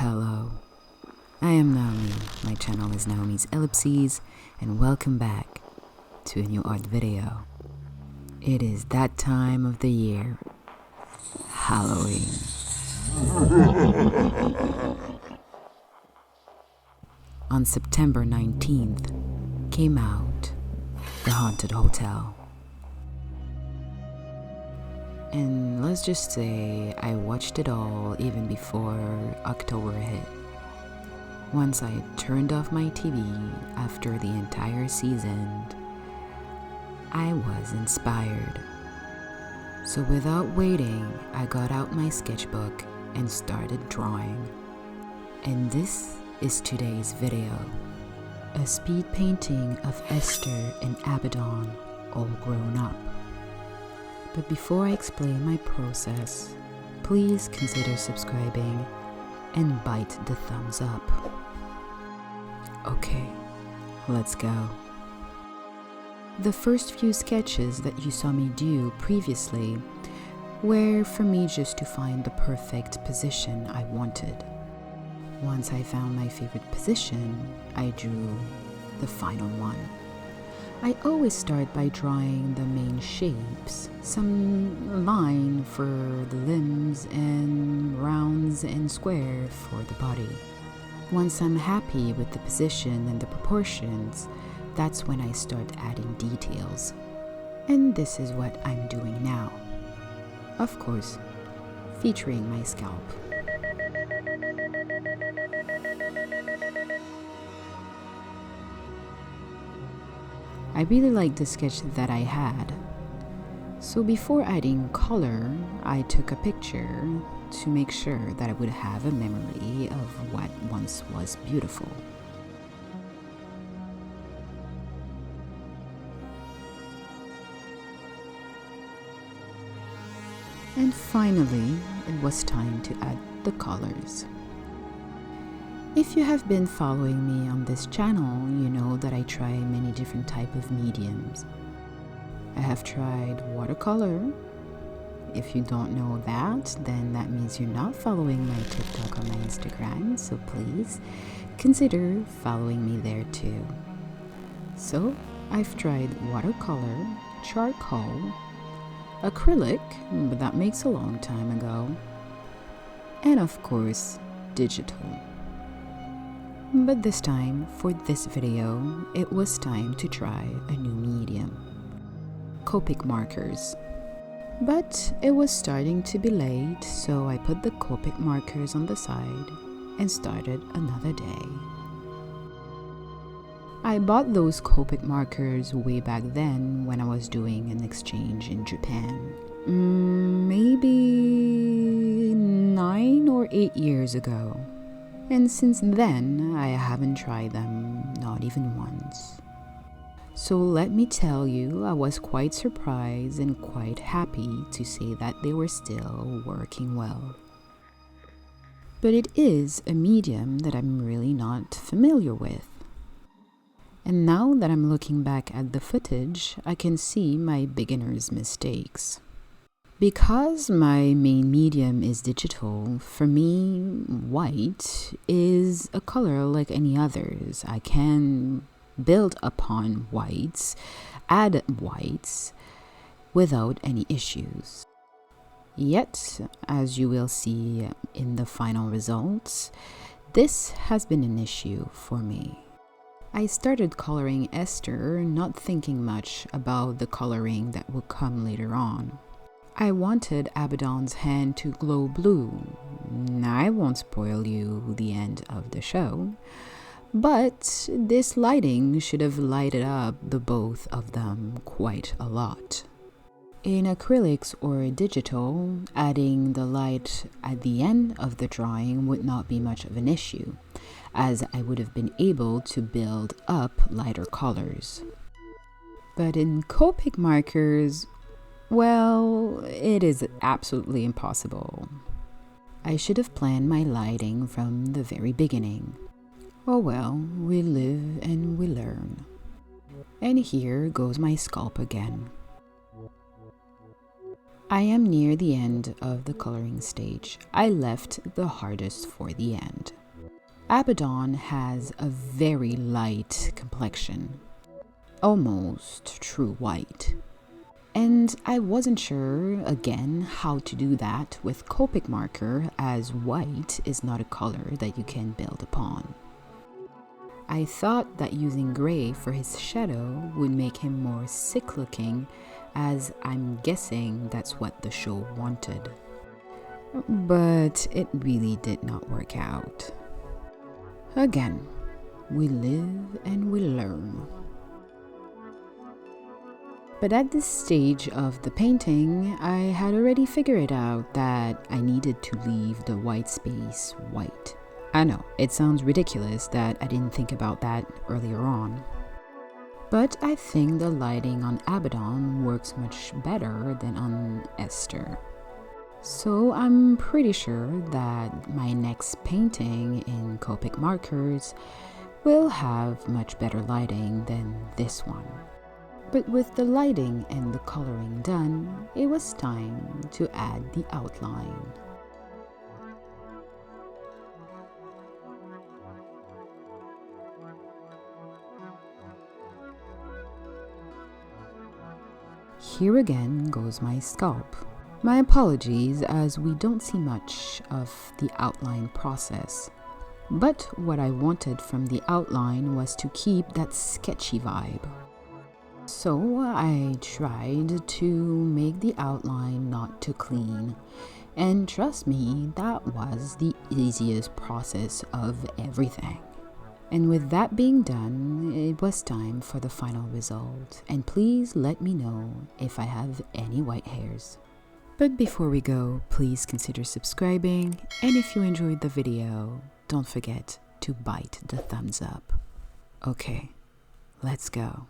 Hello, I am Naomi. My channel is Naomi's Ellipses, and welcome back to a new art video. It is that time of the year, Halloween. On September 19th came out The Haunted Hotel. And let's just say I watched it all even before October hit. Once I turned off my TV after the entire season, I was inspired. So without waiting, I got out my sketchbook and started drawing. And this is today's video. A speed painting of Esther and Abaddon all grown up. But before I explain my process, please consider subscribing and bite the thumbs up. Okay, let's go. The first few sketches that you saw me do previously were for me just to find the perfect position I wanted. Once I found my favorite position, I drew the final one. I always start by drawing the main shapes, some line for the limbs and rounds and square for the body. Once I'm happy with the position and the proportions, that's when I start adding details. And this is what I'm doing now. Of course, featuring my scalp. I really liked the sketch that I had. So before adding color, I took a picture to make sure that I would have a memory of what once was beautiful. And finally, it was time to add the colors. If you have been following me on this channel, you know that I try many different types of mediums. I have tried watercolor. If you don't know that, then that means you're not following my TikTok or my Instagram, so please consider following me there too. So I've tried watercolor, charcoal, acrylic, but that makes a long time ago, and of course, digital. But this time, for this video, it was time to try a new medium. Copic markers. But it was starting to be late, so I put the Copic markers on the side and started another day. I bought those Copic markers way back then when I was doing an exchange in Japan. Maybe 9 or 8 years ago. And since then, I haven't tried them, not even once. So let me tell you, I was quite surprised and quite happy to say that they were still working well. But it is a medium that I'm really not familiar with. And now that I'm looking back at the footage, I can see my beginner's mistakes. Because my main medium is digital, for me, white is a color like any others. I can build upon whites, add whites, without any issues. Yet, as you will see in the final results, this has been an issue for me. I started coloring Esther, not thinking much about the coloring that will come later on. I wanted Abaddon's hand to glow blue. I won't spoil you the end of the show, but this lighting should have lighted up the both of them quite a lot. In acrylics or digital, adding the light at the end of the drawing would not be much of an issue, as I would have been able to build up lighter colors. But in Copic markers, well, it is absolutely impossible. I should have planned my lighting from the very beginning. Oh well, we live and we learn. And here goes my scalp again. I am near the end of the coloring stage. I left the hardest for the end. Abaddon has a very light complexion, almost true white. And I wasn't sure, again, how to do that with Copic marker, as white is not a color that you can build upon. I thought that using gray for his shadow would make him more sick looking, as I'm guessing that's what the show wanted. But it really did not work out. Again, we live and we learn. But at this stage of the painting, I had already figured out that I needed to leave the white space white. I know, it sounds ridiculous that I didn't think about that earlier on. But I think the lighting on Abaddon works much better than on Esther. So I'm pretty sure that my next painting in Copic markers will have much better lighting than this one. But with the lighting and the coloring done, it was time to add the outline. Here again goes my scalp. My apologies, as we don't see much of the outline process. But what I wanted from the outline was to keep that sketchy vibe. So I tried to make the outline not too clean. And trust me, that was the easiest process of everything. And with that being done, it was time for the final result. And please let me know if I have any white hairs. But before we go, please consider subscribing, and if you enjoyed the video, don't forget to bite the thumbs up. Okay, let's go.